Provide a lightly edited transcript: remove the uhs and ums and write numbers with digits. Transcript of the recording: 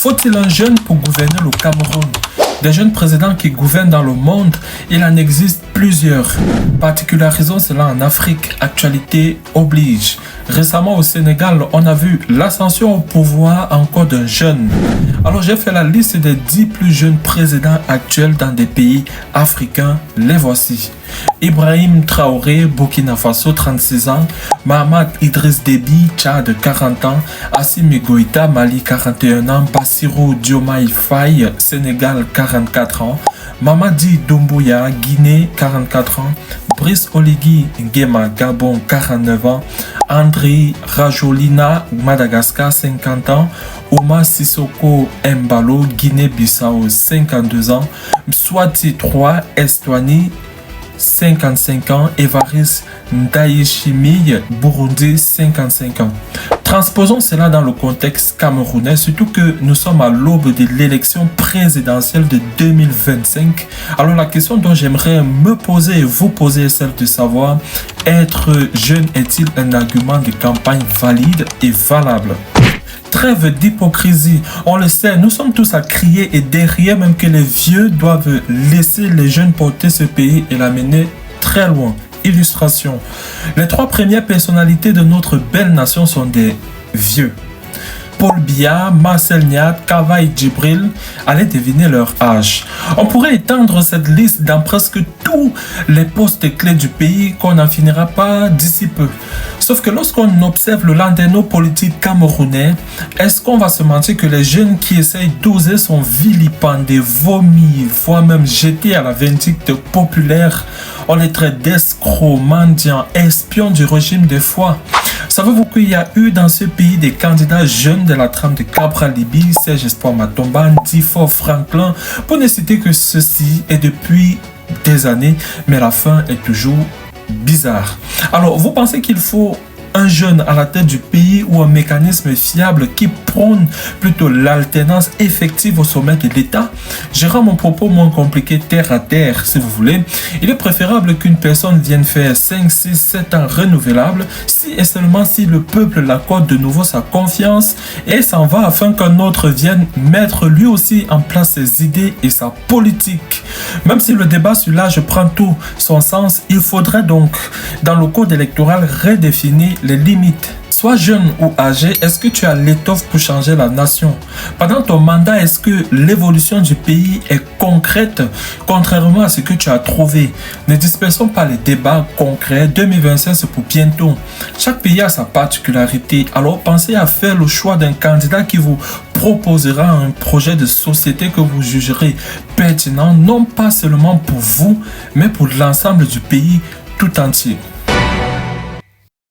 Faut-il un jeune pour gouverner le Cameroun? Des jeunes présidents qui gouvernent dans le monde, il en existe plusieurs. Particularisons cela en Afrique, actualité oblige. Récemment au Sénégal, on a vu l'ascension au pouvoir encore d'un jeune. Alors j'ai fait la liste des 10 plus jeunes présidents actuels dans des pays africains. Les voici. Ibrahim Traoré, Burkina Faso, 36 ans. Mahamat Idriss Déby, Tchad, 40 ans. Assimi Goïta, Mali, 41 ans. Bassirou Diomaye Faye, Sénégal, 44 ans. Mamadi Doumbouya, Guinée, 44 ans. Brice Oligui Nguema, Gabon, 49 ans. André Rajolina, Madagascar, 50 ans. Omar Sissoko Embalo, Guinée-Bissau, 52 ans. Mswati 3, Estonie, 55 ans. Évariste Ndayishimiye, Burundi, 55 ans. Transposons cela dans le contexte camerounais, surtout que nous sommes à l'aube de l'élection présidentielle de 2025. Alors la question dont j'aimerais me poser et vous poser est celle de savoir, être jeune est-il un argument de campagne valide et valable? Trêve d'hypocrisie, on le sait, nous sommes tous à crier et derrière même que les vieux doivent laisser les jeunes porter ce pays et l'amener très loin. Illustration. Les 3 premières personnalités de notre belle nation sont des vieux. Paul Biya, Marcel Niat, Kavaï Djibril, allez deviner leur âge. On pourrait étendre cette liste dans presque tous les postes clés du pays qu'on n'en finira pas d'ici peu. Sauf que lorsqu'on observe le landerneau politique camerounais, est-ce qu'on va se mentir que les jeunes qui essayent d'oser sont vilipendés, vomis, voire même jetés à la vindicte populaire? On les traite d'escrocs, mendiants, espions du régime de foi. Savez-vous qu'il y a eu dans ce pays des candidats jeunes de la trame de Cabral Libi, Serge Espoir Matomba, Ndifor Franklin, pour ne citer que ceci, et depuis des années, mais la fin est toujours bizarre. Alors, vous pensez qu'il faut un jeune à la tête du pays ou un mécanisme fiable qui prône plutôt l'alternance effective au sommet de l'État? Je rends mon propos moins compliqué terre à terre si vous voulez. Il est préférable qu'une personne vienne faire 5, 6, 7 ans renouvelables si et seulement si le peuple l'accorde de nouveau sa confiance et s'en va afin qu'un autre vienne mettre lui aussi en place ses idées et sa politique. Même si le débat sur l'âge prend tout son sens, il faudrait donc dans le code électoral redéfinir les limites. Sois jeune ou âgé, est-ce que tu as l'étoffe pour changer la nation? Pendant ton mandat, est-ce que l'évolution du pays est concrète, contrairement à ce que tu as trouvé? Ne dispersons pas les débats concrets. 2025, c'est pour bientôt. Chaque pays a sa particularité. Alors, pensez à faire le choix d'un candidat qui vous proposera un projet de société que vous jugerez pertinent, non pas seulement pour vous, mais pour l'ensemble du pays tout entier.